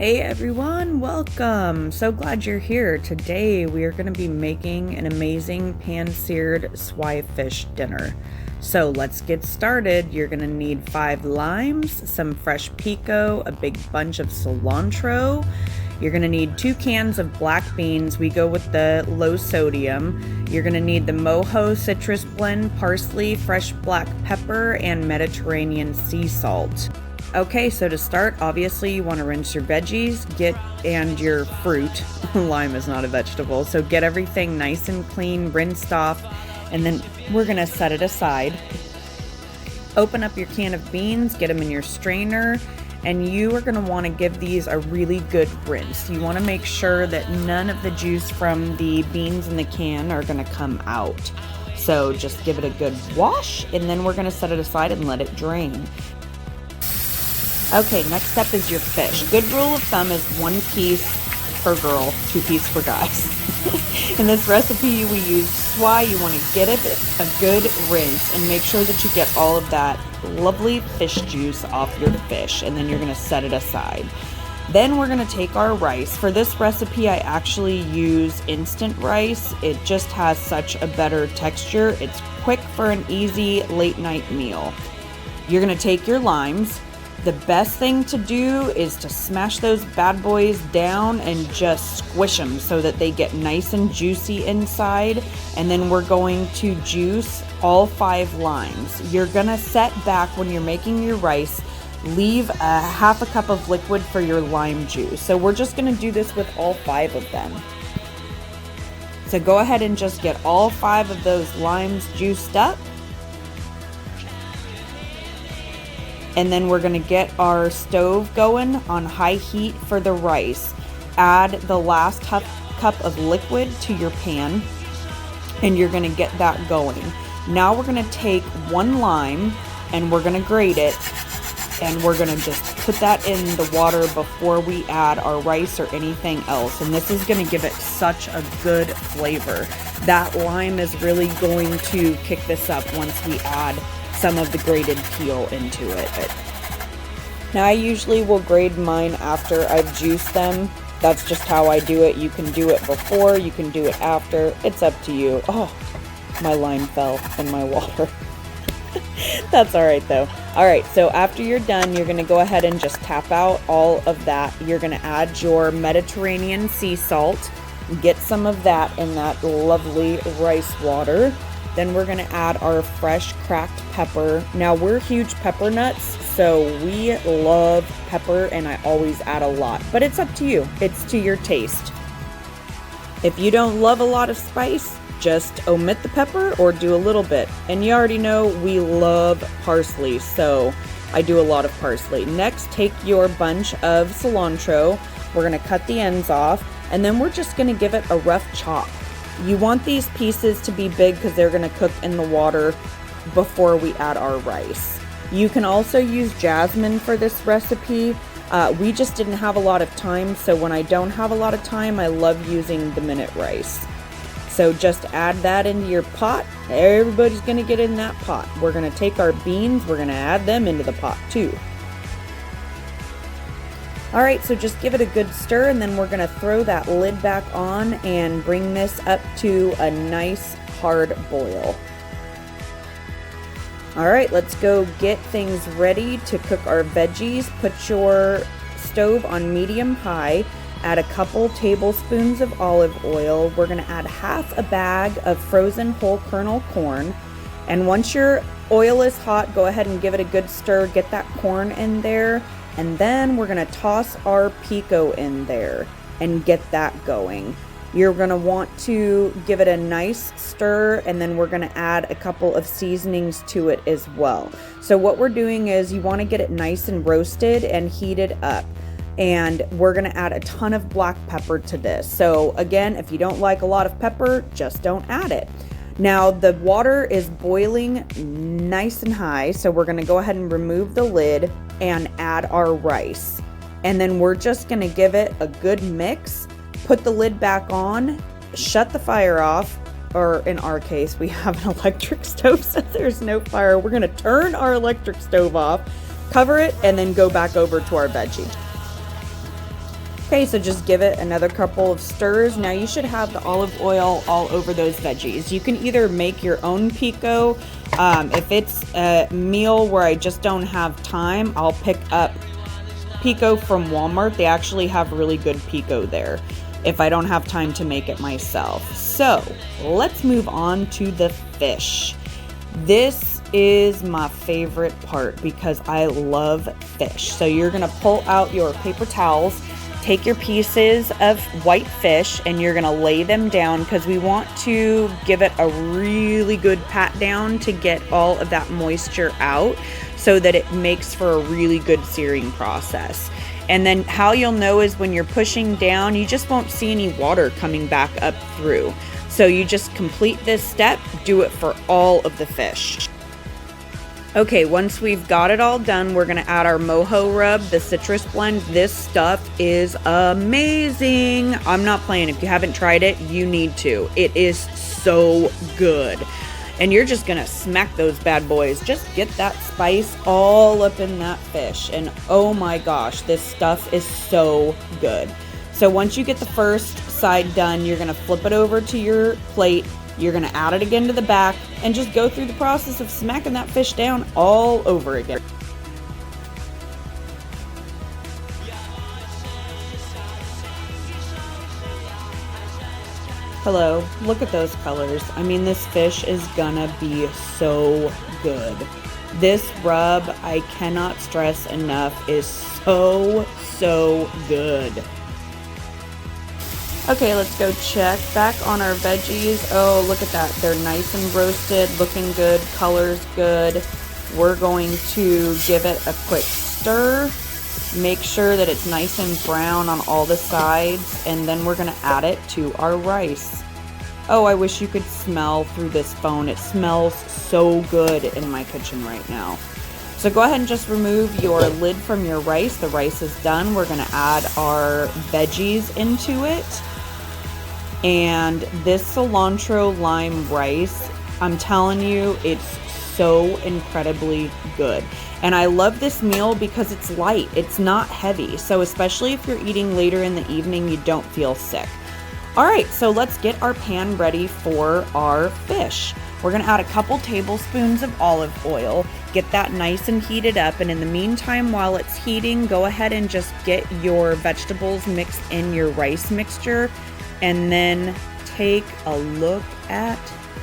Hey everyone, welcome. So glad you're here. Today we are going to be making an amazing pan-seared swifish dinner. So let's get started. You're going to need 5 limes, some fresh pico, a big bunch of cilantro. You're going to need 2 cans of black beans. We go with the low sodium. You're going to need the mojo citrus blend, parsley, fresh black pepper, and Mediterranean sea salt. Okay, so to start, obviously you want to rinse your veggies, and your fruit. Lime is not a vegetable, so get everything nice and clean, rinsed off, and then we're gonna set it aside. Open up your can of beans, get them in your strainer, and you are gonna want to give these a really good rinse. You want to make sure that none of the juice from the beans in the can are gonna come out. So just give it a good wash, and then we're gonna set it aside and let it drain. Okay, next up is your fish. Good rule of thumb is 1 piece per girl, 2 pieces for guys. In this recipe, we use swai. You want to get it a good rinse and make sure that you get all of that lovely fish juice off your fish, and then you're going to set it aside. Then we're going to take our rice. For this recipe, I actually use instant rice. It just has such a better texture. It's quick for an easy late night meal. You're going to take your limes. The best thing to do is to smash those bad boys down and just squish them so that they get nice and juicy inside. And then we're going to juice all 5 limes. You're gonna set back when you're making your rice, leave a half a cup of liquid for your lime juice. So we're just gonna do this with all 5 of them. So go ahead and just get all 5 of those limes juiced up. And then we're going to get our stove going on high heat for the rice. Add the last cup of liquid to your pan, and you're going to get that going. Now we're going to take 1 lime and we're going to grate it, and we're going to just put that in the water before we add our rice or anything else. And this is going to give it such a good flavor. That lime is really going to kick this up once we add some of the grated peel into it. Now I usually will grate mine after I've juiced them. That's just how I do it. You can do it before, you can do it after. It's up to you. Oh, my lime fell in my water. That's all right though. All right, so after you're done, you're gonna go ahead and just tap out all of that. You're gonna add your Mediterranean sea salt. Get some of that in that lovely rice water. Then we're gonna add our fresh cracked pepper. Now we're huge pepper nuts, so we love pepper, and I always add a lot, but it's up to you. It's to your taste. If you don't love a lot of spice, just omit the pepper or do a little bit. And you already know we love parsley, so I do a lot of parsley. Next, take your bunch of cilantro. We're gonna cut the ends off, and then we're just gonna give it a rough chop. You want these pieces to be big because they're going to cook in the water before we add our rice. You can also use jasmine for this recipe. We just didn't have a lot of time, so when I don't have a lot of time, I love using the minute rice. So just add that into your pot. Everybody's going to get in that pot. We're going to take our beans, we're going to add them into the pot too. Alright, so just give it a good stir, and then we're going to throw that lid back on and bring this up to a nice hard boil. Alright, let's go get things ready to cook our veggies. Put your stove on medium-high. Add a couple tablespoons of olive oil. We're going to add half a bag of frozen whole kernel corn. And once your oil is hot, go ahead and give it a good stir. Get that corn in there. And then we're going to toss our pico in there and get that going. You're going to want to give it a nice stir, and then we're going to add a couple of seasonings to it as well. So what we're doing is you want to get it nice and roasted and heated up. And we're going to add a ton of black pepper to this. So again, if you don't like a lot of pepper, just don't add it. Now the water is boiling nice and high, so we're going to go ahead and remove the lid and add our rice. And then we're just going to give it a good mix, put the lid back on, shut the fire off, or in our case, we have an electric stove, so there's no fire. We're going to turn our electric stove off, cover it, and then go back over to our veggie. Okay, so just give it another couple of stirs. Now you should have the olive oil all over those veggies. You can either make your own pico. If it's a meal where I just don't have time, I'll pick up pico from Walmart. They actually have really good pico there if I don't have time to make it myself. So let's move on to the fish. This is my favorite part because I love fish. So you're gonna pull out your paper towels, take your pieces of white fish, and you're gonna lay them down because we want to give it a really good pat down to get all of that moisture out so that it makes for a really good searing process. And then how you'll know is when you're pushing down, you just won't see any water coming back up through. So you just complete this step, do it for all of the fish. Okay, once we've got it all done, we're gonna add our mojo rub, the citrus blend. This stuff is amazing. I'm not playing. If you haven't tried it, you need to. It is so good. And you're just gonna smack those bad boys. Just get that spice all up in that fish. And oh my gosh, this stuff is so good. So once you get the first side done, you're gonna flip it over to your plate. You're gonna add it again to the back and just go through the process of smacking that fish down all over again. Hello, look at those colors. I mean, this fish is gonna be so good. This rub, I cannot stress enough, is so good. Okay, let's go check back on our veggies. Oh, look at that. They're nice and roasted, looking good, color's good. We're going to give it a quick stir. Make sure that it's nice and brown on all the sides, and then we're gonna add it to our rice. Oh, I wish you could smell through this phone. It smells so good in my kitchen right now. So go ahead and just remove your lid from your rice. The rice is done. We're gonna add our veggies into it. And this cilantro lime rice, I'm telling you, it's so incredibly good. And I love this meal because it's light, it's not heavy. So especially if you're eating later in the evening, you don't feel sick. All right, so let's get our pan ready for our fish. We're gonna add a couple tablespoons of olive oil, get that nice and heated up. And in the meantime, while it's heating, go ahead and just get your vegetables mixed in your rice mixture. And then take a look at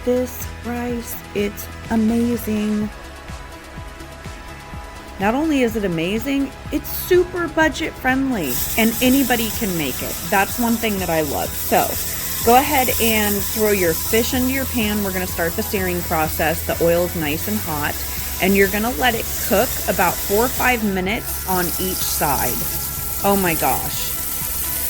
this rice. It's amazing. Not only is it amazing, it's super budget friendly and anybody can make it. That's one thing that I love. So go ahead and throw your fish into your pan. We're gonna start the searing process. The oil is nice and hot and you're gonna let it cook about 4 or 5 minutes on each side. Oh my gosh.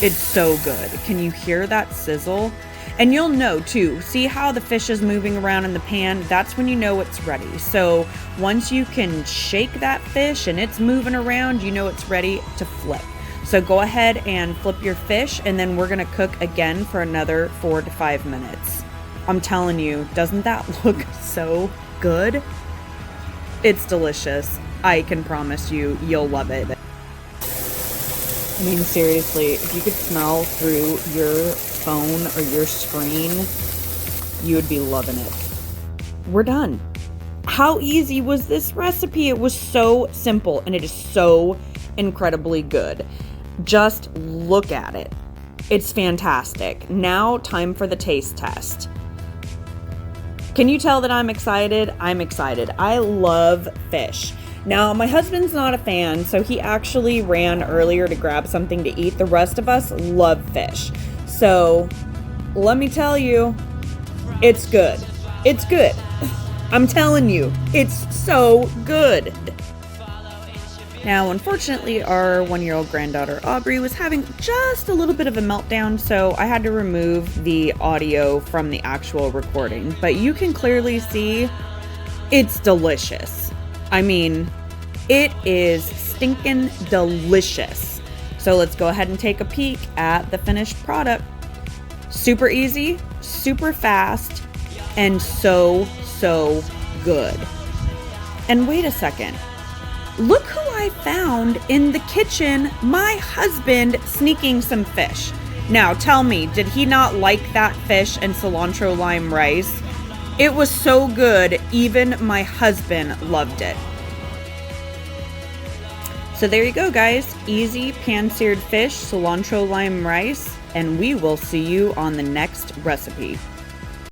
It's so good. Can you hear that sizzle? And you'll know too, see how the fish is moving around in the pan? That's when you know it's ready. So once you can shake that fish and it's moving around, you know it's ready to flip. So go ahead and flip your fish and then we're gonna cook again for another 4 to 5 minutes. I'm telling you, doesn't that look so good? It's delicious. I can promise you, you'll love it. I mean, seriously, if you could smell through your phone or your screen, you would be loving it. We're done. How easy was this recipe? It was so simple and it is so incredibly good. Just look at it. It's fantastic. Now, time for the taste test. Can you tell that I'm excited? I'm excited. I love fish. Now, my husband's not a fan, so he actually ran earlier to grab something to eat. The rest of us love fish. So, let me tell you, it's good. It's good. I'm telling you, it's so good. Now, unfortunately, our 1-year-old granddaughter, Aubrey, was having just a little bit of a meltdown, so I had to remove the audio from the actual recording. But you can clearly see it's delicious. I mean, it is stinking delicious. So let's go ahead and take a peek at the finished product. Super easy, super fast, and so good. And wait a second. Look who I found in the kitchen my husband sneaking some fish. Now tell me, did he not like that fish and cilantro lime rice? It was so good, even my husband loved it. So there you go, guys. Easy pan-seared fish, cilantro lime rice, and we will see you on the next recipe.